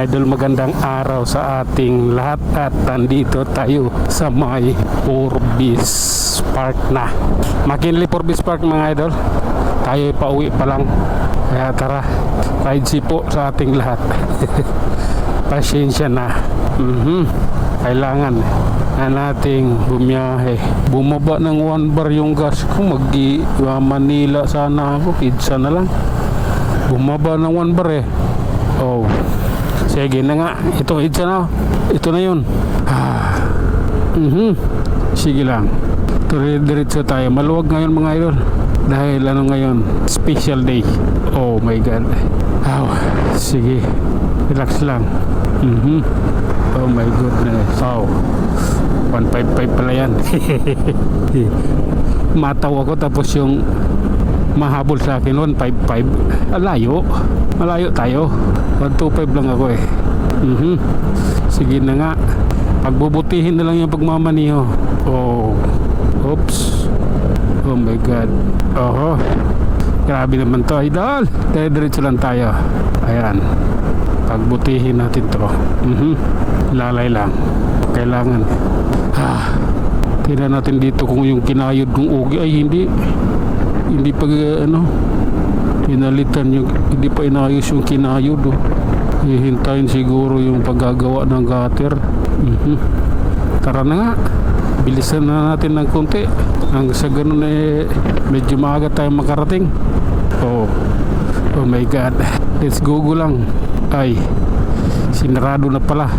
idol, magandang araw sa ating lahat at nandito tayo sa may Forbes Park na. McKinley Forbes Park mga idol. Tayo pauwi pa lang. Kaya tara, ride po sa ating lahat. Pasensya na. Kailangan na nating bumiyahe. Bumaba ng 1 bar yung gas ko. Manila sana ako. Pizza na lang. Bumaba ng 1 bar eh. Oh, sige na nga. Ito na. Ito na yun. Sige lang. Diretso tayo. Maluwag ngayon mga idol. Dahil ano ngayon? Special day. Oh my God. Sige. Relax lang. Oh my goodness. 155 pala yan. Mataw ako tapos yung mahabol sa akin 155. Malayo tayo. 125 lang ako eh. Sige na nga. Pagbubutihin na lang yung pagmamaniho. Oops. Oh my God. Grabe naman to idol. Diretso lang tayo. Ayan. Pagbutihin natin to. Lalay lang. Kailangan. Tingnan natin dito kung yung kinayod ng ugi ay hindi pa pinalitan yung, hindi pa inayos yung kinayod. Hihintayin siguro yung paggagawa ng gutter. Tara na nga, bilisan na natin ng konti hanggang sa ganun medyo maaga tayo makarating. Oh my God, let's go lang. Ay, sinarado na pala.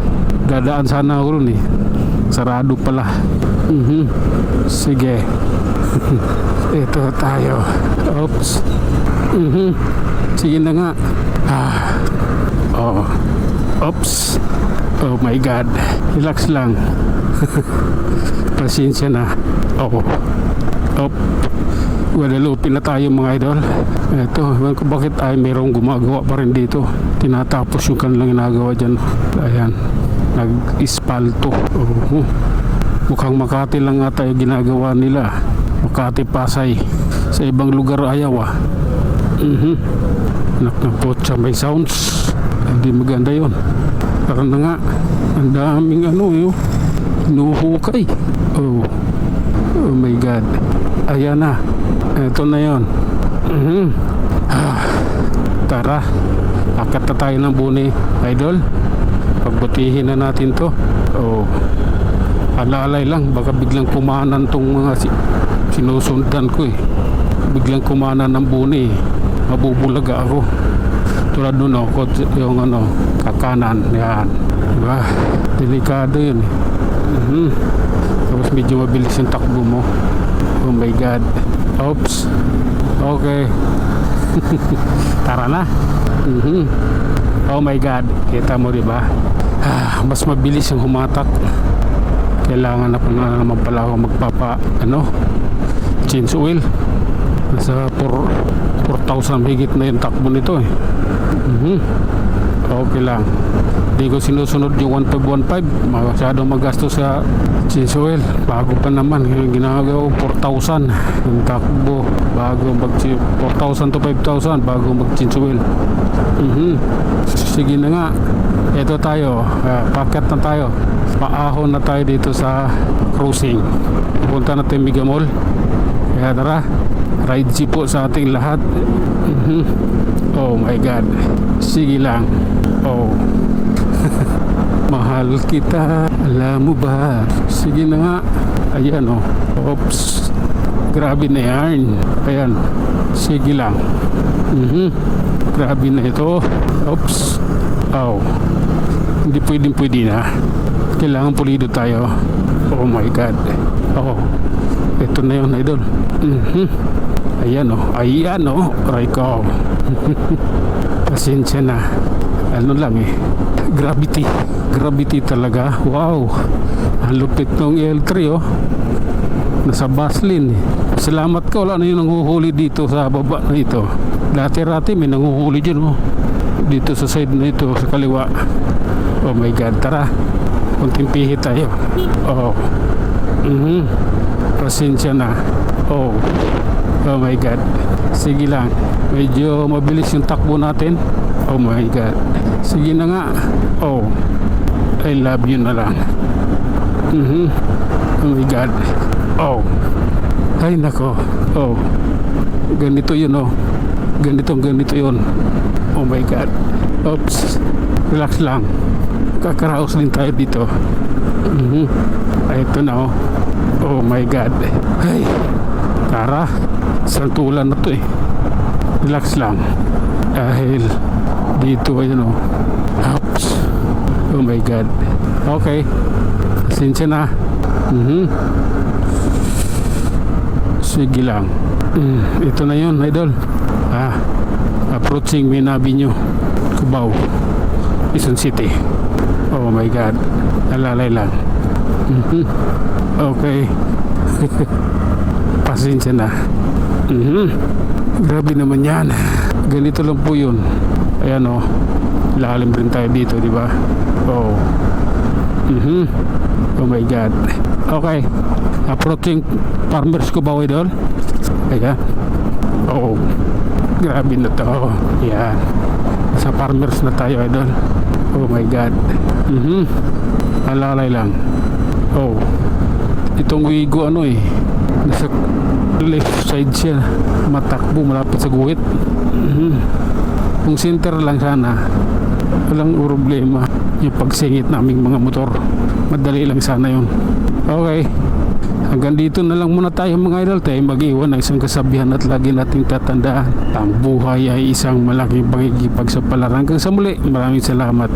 Dadaan sana ako ron sarado pala. Sige. Ito tayo. Oops. Sige na nga. Oops. Oh my God. Relax lang. Pasensya na. Guadalupe na tayo mga idol. Ito, bakit ay mayroong gumagawa pa rin dito. Tinatapos yung kanilang ginagawa dyan. Ayan, nag-ispalto. Mukhang Makati lang nga tayo ginagawa nila. Makati, Pasay. Sa ibang lugar ayaw Anak ng potsa, may sounds. Hindi maganda yun. Tara na nga. Ang daming nuhukay. Oh my God. Ayan na. Ito na yun. Tara. Akat na tayo ng buni, idol. Pagbutihin na natin to. Alalay lang. Baka biglang kumanan tong mga sinusundan ko Biglang kumanan ng buni. Mabubulaga ako. Tulad nun yung kakanan. Yan. Diba? Delikado yun Tapos medyo mabilis yung takbo mo. Oh my God. Oops. Okay. Tara na. Oh my God. Kita mo diba? Mas mabilis yung humatak. Kailangan na naman pala ako change oil. Nasa 4,000 higit na yung takbo nito Okay lang. Hindi ko sinusunod yung 1515. Masyadong magastos sa change oil. Bago pa naman yung ginagawa 4,000 yung takbo bago 4,000 to 5,000 bago mag change oil. Sige na nga. Ito tayo. Packet na tayo. Paahon na tayo dito sa cruising. Punta natin Mega Mall. Kaya tara, ride jeep po sa ating lahat. Oh my God. Sige lang. Mahal kita, alam mo ba? Sige na nga. Ayan Oops. Grabe na yan. Ayan. Sige lang. Grabe na ito. Oops. Hindi pwede na. Kailangan pulido tayo. Oh my God. Ito na yun idol. Ayan aray ko. Pasensya na. Gravity talaga. Wow, ang lupit ng L3 nasa Baslin Salamat ka, wala na yung nanguhuli dito sa baba na ito. Dati-rati may nanguhuli dyan dito sa side na ito, sa kaliwa. Oh my God, tara, kunting pihi tayo. Pasensya na. Oh my God, sige lang, medyo mabilis yung takbo natin. Oh my God. Sige na nga. Oh, I love you na lang. Oh my God. Oh, ay nako. Oh, ganito yun oh. Ganito yun. Oh my God. Oops. Relax lang. Kakaraos din tayo dito. Ay, ito na oh. Oh my God. Ay, Tara, santulan na to eh. Relax lang. Dahil dito ayun oh. Oops. Oh my God. Okay. Pasensya na. Sige lang. Ito na yun, idol. Approaching Minabi nyo, Cubao, Quezon City. Oh my God. Alalay lang. Okay. Pasensya na. Grabe naman yan. Ganito lang po yun. Ayan oh. Lalim rin tayo dito, di ba? Oh. Oh my God. Okay. Approaching Farmers Cubao, idol. Ayan. Oh. Grabe na to. Yan. Sa Farmers na tayo, idol. Oh my God. Alalay lang. Oh. Itong Wigo ano eh. Nasa left side siya. Matakbo malapit sa guhit. Kung center lang sana, walang problema. Yung pagsingit naming mga motor, madali lang sana yun. Okay. Hanggang dito na lang muna tayo mga idol. Tayo mag-iwan ng isang kasabihan at lagi nating tatandaan. Ang buhay ay isang malaking pakikipagsapalaran. Hanggang sa muli, maraming salamat.